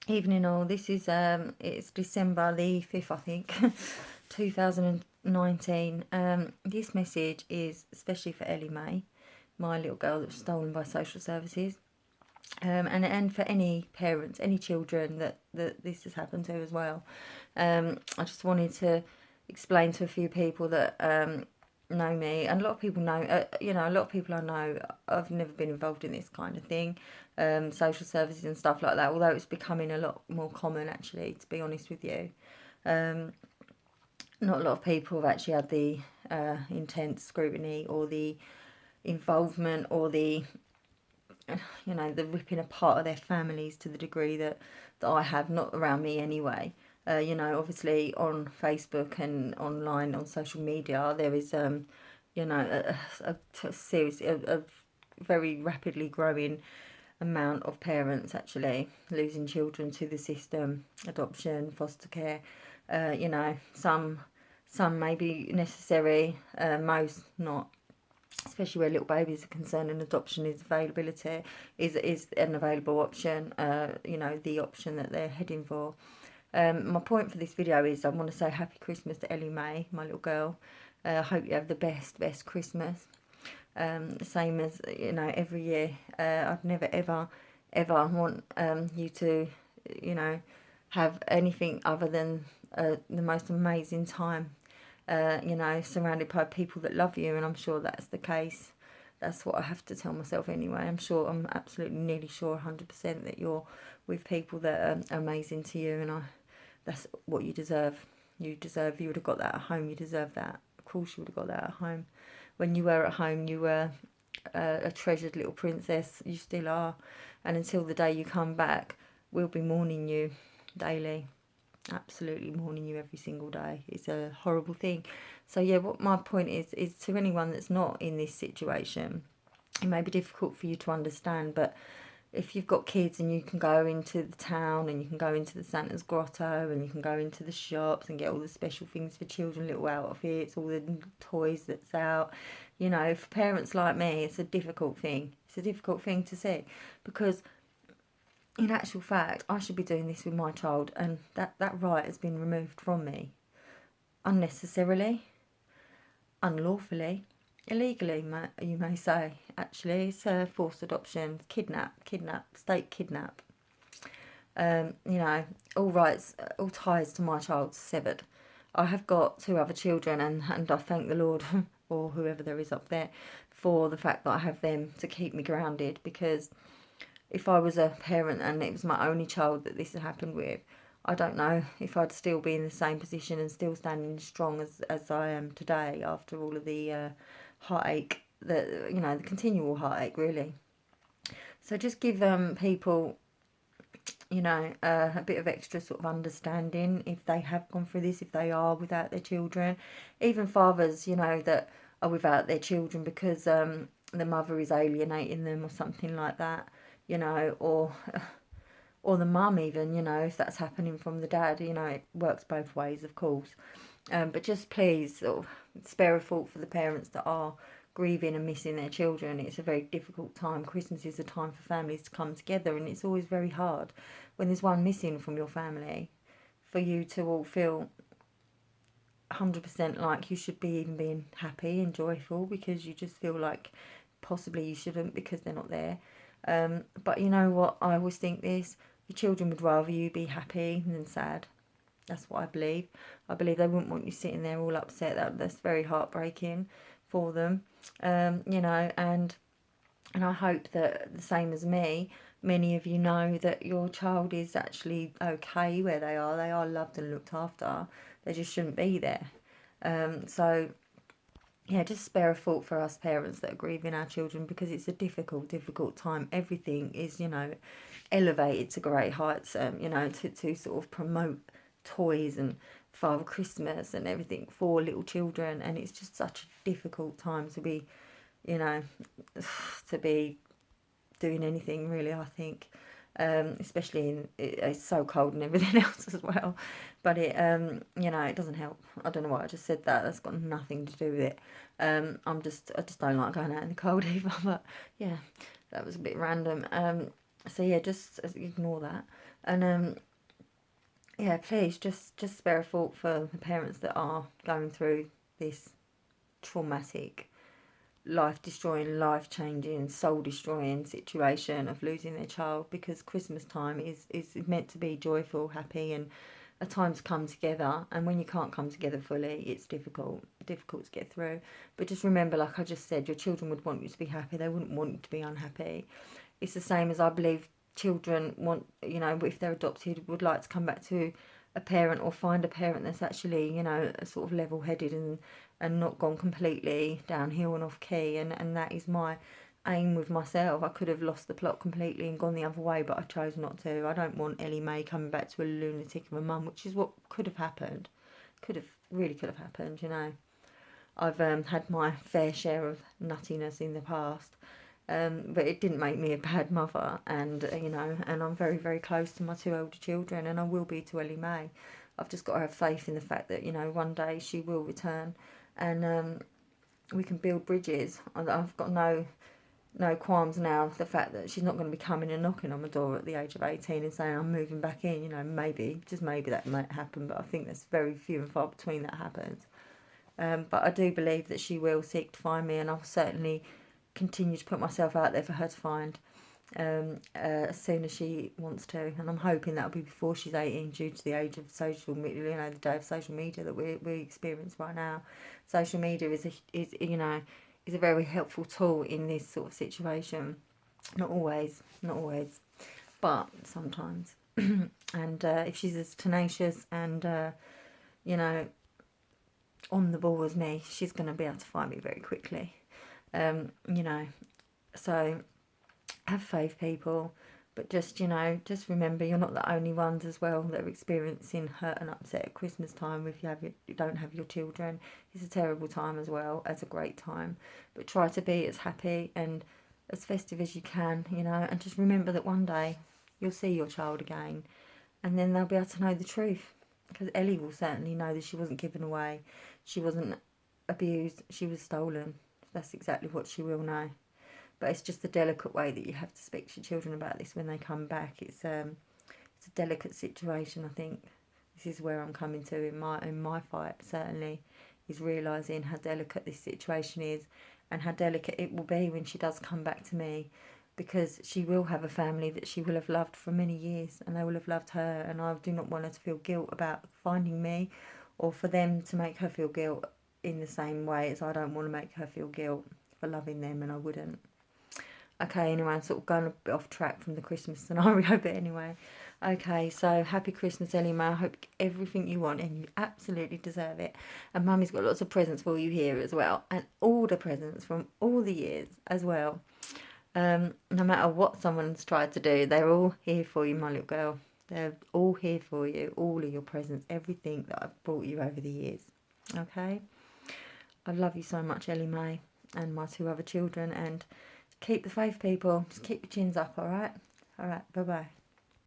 Evening all. This is it's December the 5th, I think, 2019. This message is especially for Ellie Mae, my little girl that was stolen by social services. And for any parents, any children that this has happened to as well. I just wanted to explain to a few people that know me, and a lot of people know, a lot of people I know, I've never been involved in this kind of thing, social services and stuff like that, although it's becoming a lot more common, actually, to be honest with you. Um, Not a lot of people have actually had the intense scrutiny or the involvement or the ripping apart of their families to the degree that I have, not around me anyway. Obviously on Facebook and online on social media, there is, a series of very rapidly growing amount of parents actually losing children to the system, adoption, foster care. Some may be necessary, most not, especially where little babies are concerned, and adoption is an available option. The option that they're heading for. My point for this video is I want to say happy Christmas to Ellie Mae, my little girl. I hope you have the best Christmas. Same as every year. I'd never ever want you to have anything other than the most amazing time. Surrounded by people that love you, and I'm sure that's the case. That's what I have to tell myself anyway. I'm absolutely nearly sure 100% that you're with people that are amazing to you, and that's what you deserve. You would have got that at home. You deserve that. Of course, you would have got that at home. When you were at home, you were a treasured little princess. You still are. And until the day you come back, we'll be mourning you daily. Absolutely mourning you every single day. It's a horrible thing. So yeah, what my point is to anyone that's not in this situation, it may be difficult for you to understand, but if you've got kids and you can go into the town and you can go into the Santa's grotto and you can go into the shops and get all the special things for children, little outfits, all the toys that's out, for parents like me, it's a difficult thing. It's a difficult thing to see, because in actual fact, I should be doing this with my child, and that right has been removed from me unnecessarily, unlawfully, illegally, you may say. Actually, it's forced adoption, state kidnap. All rights, all ties to my child severed. I have got two other children, and I thank the Lord or whoever there is up there for the fact that I have them to keep me grounded, because if I was a parent and it was my only child that this had happened with, I don't know if I'd still be in the same position and still standing as strong as I am today after all of the heartache, the continual heartache, really. So just give people, a bit of extra sort of understanding if they have gone through this, if they are without their children. Even fathers, that are without their children because the mother is alienating them or something like that, or the mum even, if that's happening from the dad, it works both ways, of course. But just please sort of spare a thought for the parents that are grieving and missing their children. It's a very difficult time. Christmas is a time for families to come together, and it's always very hard when there's one missing from your family for you to all feel 100% like you should be even being happy and joyful, because you just feel like possibly you shouldn't because they're not there. But you know what? I always think this: your children would rather you be happy than sad. That's what I believe. I believe they wouldn't want you sitting there all upset. That's very heartbreaking for them. And I hope that the same as me, many of you know that your child is actually okay where they are. They are loved and looked after. They just shouldn't be there. So yeah, just spare a thought for us parents that are grieving our children, because it's a difficult time. Everything is, elevated to great heights, to sort of promote toys and Father Christmas and everything for little children. And it's just such a difficult time to be, you know, to be doing anything really, I think. Especially it's so cold and everything else as well, but it doesn't help. I don't know why I just said that. That's got nothing to do with it. I just don't like going out in the cold either. But yeah, that was a bit random. So yeah, just ignore that. And yeah, please just spare a thought for the parents that are going through this traumatic, life destroying, life changing, soul destroying situation of losing their child, because Christmas time is meant to be joyful, happy, and a time to come together. And when you can't come together fully, it's difficult to get through. But just remember, like I just said, your children would want you to be happy, they wouldn't want you to be unhappy. It's the same as I believe children want, you know, if they're adopted, would like to come back to a parent or find a parent that's actually, you know, sort of level headed and not gone completely downhill and off key. And that is my aim with myself. I could have lost the plot completely and gone the other way, but I chose not to. I don't want Ellie Mae coming back to a lunatic of a mum, which is what could have happened. Really could have happened, you know. I've had my fair share of nuttiness in the past, but it didn't make me a bad mother. And you know, and I'm very, very close to my two older children, and I will be to Ellie Mae. I've just got to have faith in the fact that, you know, one day she will return, and we can build bridges. I've got no qualms now the fact that she's not going to be coming and knocking on my door at the age of 18 and saying I'm moving back in. You know, maybe, just maybe that might happen, but I think there's very few and far between that happens. But I do believe that she will seek to find me, and I'll certainly continue to put myself out there for her to find as soon as she wants to. And I'm hoping that'll be before she's 18, due to the age of social media, you know, the day of social media that we experience right now. Social media is you know, is a very helpful tool in this sort of situation. Not always, but sometimes. And if she's as tenacious and you know, on the ball as me, she's going to be able to find me very quickly. You know, so have faith, people, but just, you know, just remember you're not the only ones as well that are experiencing hurt and upset at Christmas time. If you don't have your children, it's a terrible time as well as a great time, but try to be as happy and as festive as you can, you know, and just remember that one day you'll see your child again, and then they'll be able to know the truth, because Ellie will certainly know that she wasn't given away, she wasn't abused, she was stolen. That's exactly what she will know. But it's just a delicate way that you have to speak to your children about this when they come back. It's a delicate situation. I think this is where I'm coming to in my fight, certainly, is realising how delicate this situation is and how delicate it will be when she does come back to me, because she will have a family that she will have loved for many years, and they will have loved her, and I do not want her to feel guilt about finding me, or for them to make her feel guilt in the same way as I don't want to make her feel guilt for loving them, and I wouldn't. Okay, anyway, I'm sort of going a bit off track from the Christmas scenario, but anyway. Okay, so happy Christmas, Ellie Mae. I hope everything you want, and you absolutely deserve it. And Mummy's got lots of presents for you here as well, and all the presents from all the years as well. No matter what someone's tried to do, they're all here for you, my little girl. They're all here for you, all of your presents, everything that I've brought you over the years. Okay? I love you so much, Ellie Mae, and my two other children, and keep the faith, people. Just keep your chins up, alright? Alright, bye-bye.